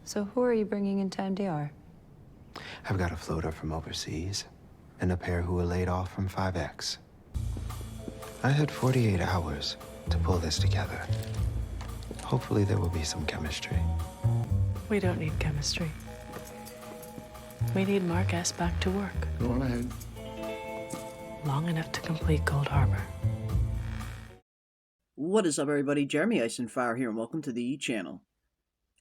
So who are you bringing into MDR? I've got a floater from overseas, and a pair who were laid off from 5X. I had 48 hours to pull this together. Hopefully there will be some chemistry. We don't need chemistry. We need Mark S. back to work. Go on ahead. Long enough to complete Gold Harbor. What is up, everybody? Jeremy Eisenfire here, and welcome to the channel.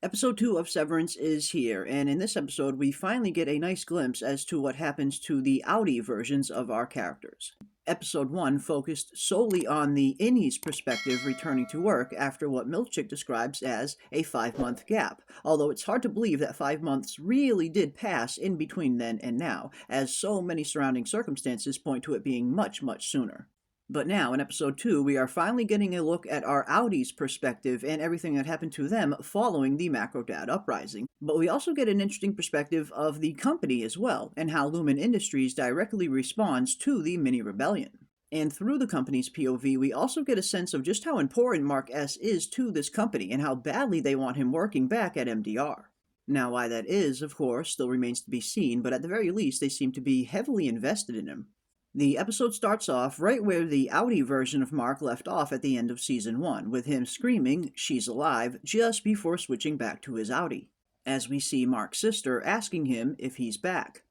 Episode 2 of Severance is here, and in this episode we finally get a nice glimpse as to what happens to the Outie versions of our characters. Episode 1 focused solely on the Innie's perspective returning to work after what Milch describes as a 5-month gap, although it's hard to believe that 5 months really did pass in between then and now, as so many surrounding circumstances point to it being much, much sooner. But now, in Episode 2, we are finally getting a look at our Outie's perspective and everything that happened to them following the Macrodad uprising. But we also get an interesting perspective of the company as well, and how Lumon Industries directly responds to the mini-rebellion. And through the company's POV, we also get a sense of just how important Mark S. is to this company, and how badly they want him working back at MDR. Now, why that is, of course, still remains to be seen, but at the very least, they seem to be heavily invested in him. The episode starts off right where the Outie version of Mark left off at the end of Season 1, with him screaming, "She's alive," just before switching back to his Outie, as we see Mark's sister asking him if he's back.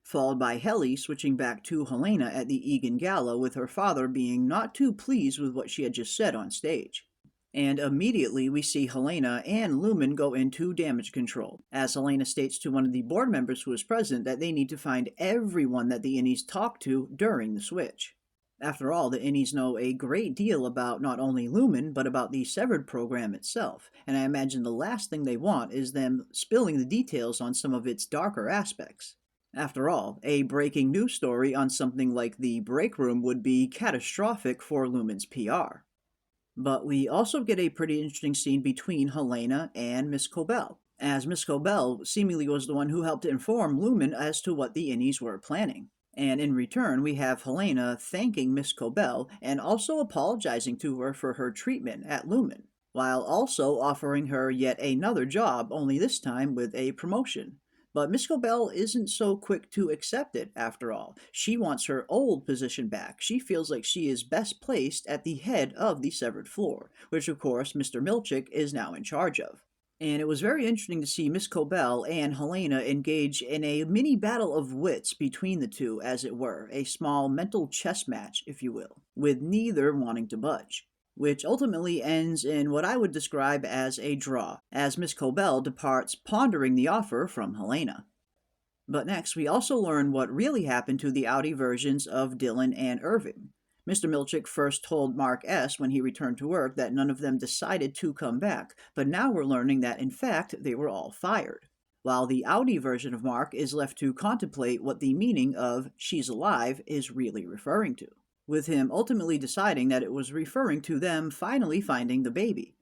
Followed by Helly switching back to Helena at the Egan Gala, with her father being not too pleased with what she had just said on stage. And immediately we see Helena and Lumon go into damage control, as Helena states to one of the board members who is present that they need to find everyone that the Innies talked to during the switch. After all, the Innies know a great deal about not only Lumon, but about the Severed program itself, and I imagine the last thing they want is them spilling the details on some of its darker aspects. After all, a breaking news story on something like the break room would be catastrophic for Lumon's PR. But we also get a pretty interesting scene between Helena and Miss Cobell, as Miss Cobell seemingly was the one who helped to inform Lumon as to what the Innies were planning. And in return, we have Helena thanking Miss Cobell and also apologizing to her for her treatment at Lumon, while also offering her yet another job, only this time with a promotion. But Miss Cobell isn't so quick to accept it, after all. She wants her old position back. She feels like she is best placed at the head of the Severed floor, which of course Mr. Milch is now in charge of. And it was very interesting to see Miss Cobell and Helena engage in a mini battle of wits between the two, as it were, a small mental chess match, if you will, with neither wanting to budge, which ultimately ends in what I would describe as a draw, as Miss Cobell departs pondering the offer from Helena. But next, we also learn what really happened to the Outie versions of Dylan and Irving. Mr. Milch first told Mark S. when he returned to work that none of them decided to come back, but now we're learning that in fact they were all fired, while the Outie version of Mark is left to contemplate what the meaning of "she's alive" is really referring to, with him ultimately deciding that it was referring to them finally finding the baby.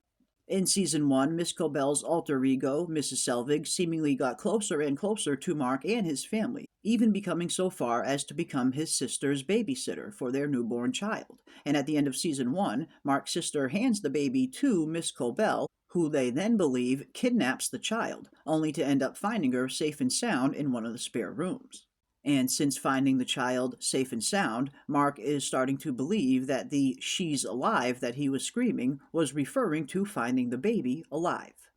In Season 1, Miss Cobell's alter ego, Mrs. Selvig, seemingly got closer and closer to Mark and his family, even becoming so far as to become his sister's babysitter for their newborn child. And at the end of Season 1, Mark's sister hands the baby to Miss Cobell, who they then believe kidnaps the child, only to end up finding her safe and sound in one of the spare rooms. And since finding the child safe and sound, Mark is starting to believe that the "she's alive" that he was screaming was referring to finding the baby alive.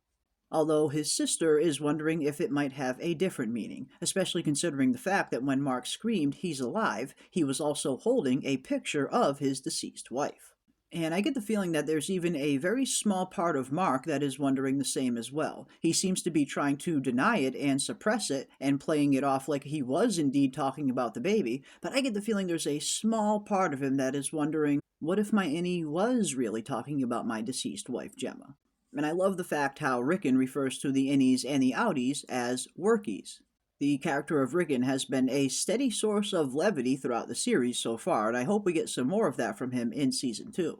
Although his sister is wondering if it might have a different meaning, especially considering the fact that when Mark screamed "he's alive," he was also holding a picture of his deceased wife. And I get the feeling that there's even a very small part of Mark that is wondering the same as well. He seems to be trying to deny it and suppress it and playing it off like he was indeed talking about the baby, but I get the feeling there's a small part of him that is wondering, what if my Innie was really talking about my deceased wife, Gemma? And I love the fact how Rickon refers to the Innies and the Outies as workies. The character of Rickon has been a steady source of levity throughout the series so far, and I hope we get some more of that from him in Season 2.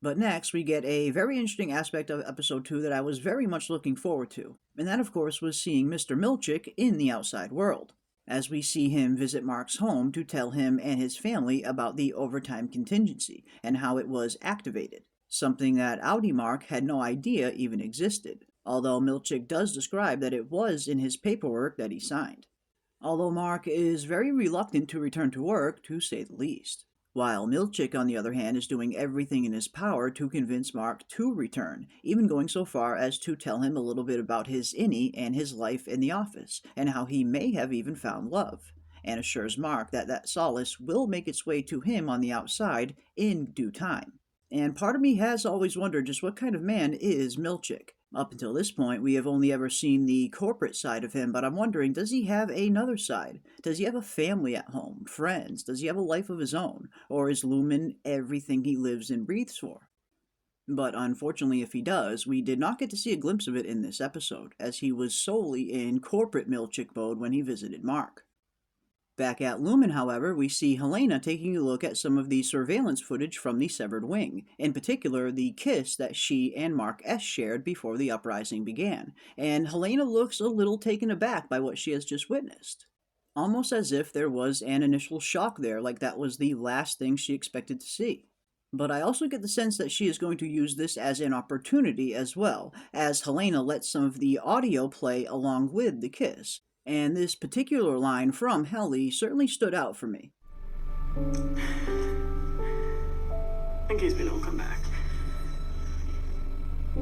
But next, we get a very interesting aspect of Episode 2 that I was very much looking forward to, and that of course was seeing Mr. Milch in the outside world, as we see him visit Mark's home to tell him and his family about the overtime contingency and how it was activated, something that Outie Mark had no idea even existed. although Milch does describe that it was in his paperwork that he signed. Although Mark is very reluctant to return to work, to say the least. While Milch, on the other hand, is doing everything in his power to convince Mark to return, even going so far as to tell him a little bit about his Innie and his life in the office, and how he may have even found love, and assures Mark that that solace will make its way to him on the outside in due time. And part of me has always wondered just what kind of man is Milch. Up until this point, we have only ever seen the corporate side of him, but I'm wondering, does he have another side? Does he have a family at home, friends? Does he have a life of his own? Or is Lumon everything he lives and breathes for? But unfortunately, if he does, we did not get to see a glimpse of it in this episode, as he was solely in corporate Milch mode when he visited Mark. Back at Lumon, however, we see Helena taking a look at some of the surveillance footage from the severed wing, in particular the kiss that she and Mark S. shared before the uprising began, and Helena looks a little taken aback by what she has just witnessed. Almost as if there was an initial shock there, like that was the last thing she expected to see. But I also get the sense that she is going to use this as an opportunity as well, as Helena lets some of the audio play along with the kiss. And this particular line from Helly certainly stood out for me. In case we don't come back. I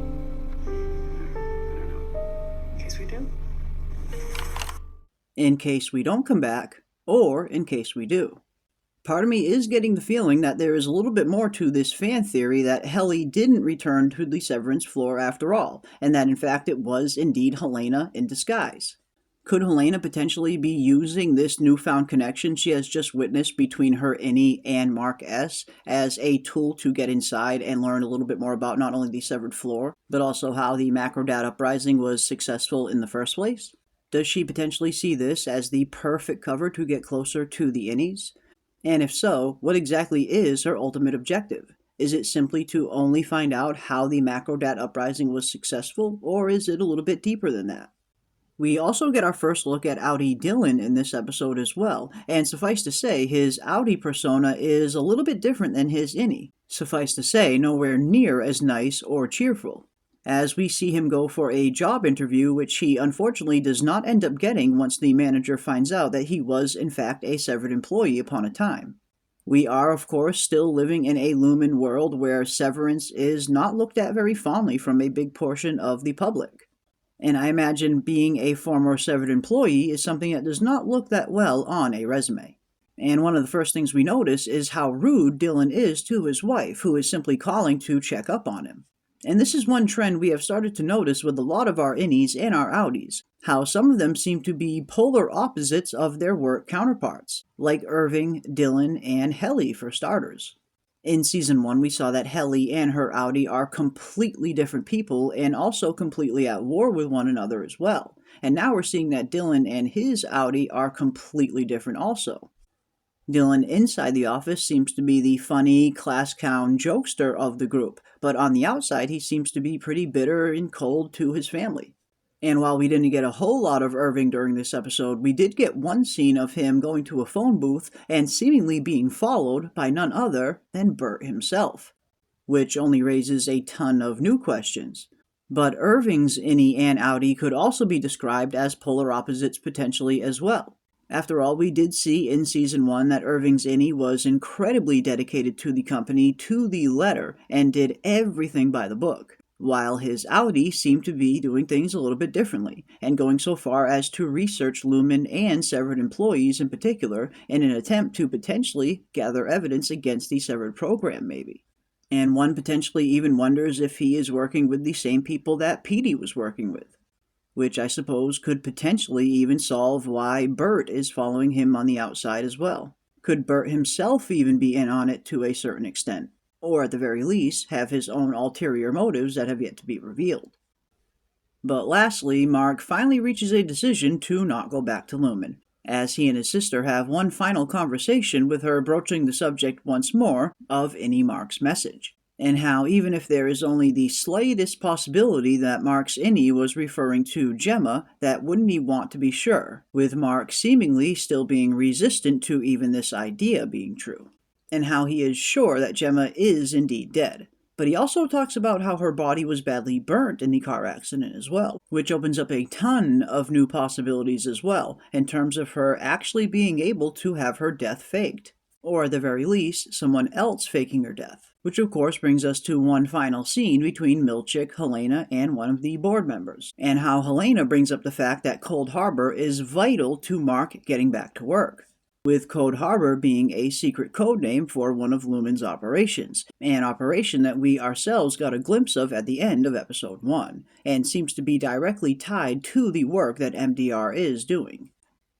don't know. In case we do. In case we don't come back, or in case we do. Part of me is getting the feeling that there is a little bit more to this fan theory that Helly didn't return to the Severance floor after all, and that in fact it was indeed Helena in disguise. Could Helena potentially be using this newfound connection she has just witnessed between her Innie and Mark S. as a tool to get inside and learn a little bit more about not only the severed floor, but also how the Macrodad uprising was successful in the first place? Does she potentially see this as the perfect cover to get closer to the Innies? And if so, what exactly is her ultimate objective? Is it simply to only find out how the Macrodad uprising was successful, or is it a little bit deeper than that? We also get our first look at Outie Dylan in this episode as well, and suffice to say, his Outie persona is a little bit different than his Innie. Suffice to say, nowhere near as nice or cheerful, as we see him go for a job interview which he unfortunately does not end up getting once the manager finds out that he was in fact a severed employee upon a time. We are, of course, still living in a Lumon world where severance is not looked at very fondly from a big portion of the public. And I imagine being a former severed employee is something that does not look that well on a resume. And one of the first things we notice is how rude Dylan is to his wife, who is simply calling to check up on him. And this is one trend we have started to notice with a lot of our Innies and our Outies, how some of them seem to be polar opposites of their work counterparts, like Irving, Dylan, and Helly for starters. In Season 1, we saw that Helly and her Outie are completely different people and also completely at war with one another as well. And now we're seeing that Dylan and his Outie are completely different also. Dylan inside the office seems to be the funny, class clown jokester of the group, but on the outside he seems to be pretty bitter and cold to his family. And while we didn't get a whole lot of Irving during this episode, we did get one scene of him going to a phone booth and seemingly being followed by none other than Bert himself, which only raises a ton of new questions. But Irving's Innie and Outie could also be described as polar opposites potentially as well. After all, we did see in Season 1 that Irving's Innie was incredibly dedicated to the company to the letter and did everything by the book, while his Outie seemed to be doing things a little bit differently, and going so far as to research Lumon and severed employees in particular in an attempt to potentially gather evidence against the severed program maybe. And one potentially even wonders if he is working with the same people that Petey was working with, which I suppose could potentially even solve why Bert is following him on the outside as well. Could Bert himself even be in on it to a certain extent? Or at the very least, have his own ulterior motives that have yet to be revealed. But lastly, Mark finally reaches a decision to not go back to Lumon, as he and his sister have one final conversation with her broaching the subject once more of Innie Mark's message, and how even if there is only the slightest possibility that Mark's Innie was referring to Gemma, that wouldn't he want to be sure, with Mark seemingly still being resistant to even this idea being true. And how he is sure that Gemma is indeed dead. But he also talks about how her body was badly burnt in the car accident as well, which opens up a ton of new possibilities as well, in terms of her actually being able to have her death faked. Or at the very least, someone else faking her death. Which of course brings us to one final scene between Milch, Helena, and one of the board members, and how Helena brings up the fact that Cold Harbor is vital to Mark getting back to work, with Cold Harbor being a secret code name for one of Lumon's operations, an operation that we ourselves got a glimpse of at the end of episode 1, and seems to be directly tied to the work that MDR is doing.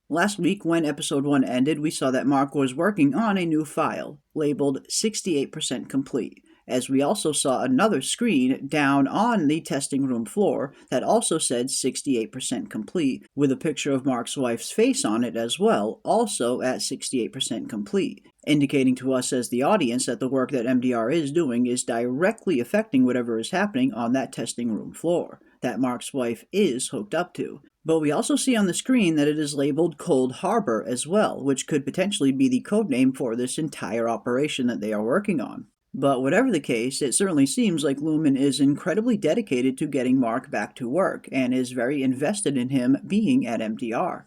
Last week, when episode 1 ended, we saw that Mark was working on a new file, labeled 68% complete, as we also saw another screen down on the testing room floor that also said 68% complete, with a picture of Mark's wife's face on it as well, also at 68% complete, indicating to us as the audience that the work that MDR is doing is directly affecting whatever is happening on that testing room floor, that Mark's wife is hooked up to. But we also see on the screen that it is labeled Cold Harbor as well, which could potentially be the codename for this entire operation that they are working on. But whatever the case, it certainly seems like Lumon is incredibly dedicated to getting Mark back to work, and is very invested in him being at MDR.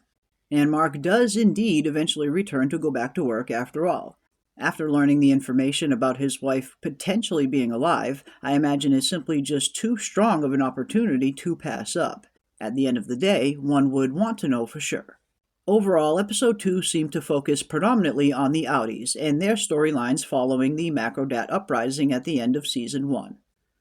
And Mark does indeed eventually return to go back to work after all. After learning the information about his wife potentially being alive, I imagine is simply just too strong of an opportunity to pass up. At the end of the day, one would want to know for sure. Overall, episode 2 seemed to focus predominantly on the Outies and their storylines following the Macrodat uprising at the end of season 1.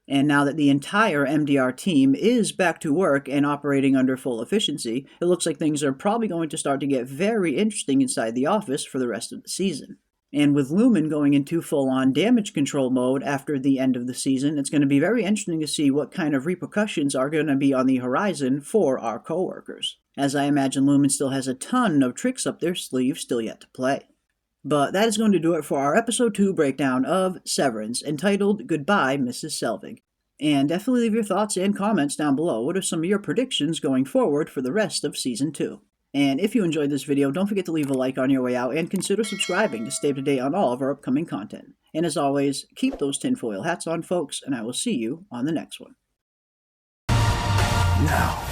And now that the entire MDR team is back to work and operating under full efficiency, it looks like things are probably going to start to get very interesting inside the office for the rest of the season. And with Lumon going into full-on damage control mode after the end of the season, it's going to be very interesting to see what kind of repercussions are going to be on the horizon for our coworkers, as I imagine Lumon still has a ton of tricks up their sleeve still yet to play. But that is going to do it for our episode 2 breakdown of Severance, entitled Goodbye, Mrs. Selvig. And definitely leave your thoughts and comments down below. What are some of your predictions going forward for the rest of season 2? And if you enjoyed this video, don't forget to leave a like on your way out and consider subscribing to stay up to date on all of our upcoming content. And as always, keep those tinfoil hats on, folks, and I will see you on the next one. Now,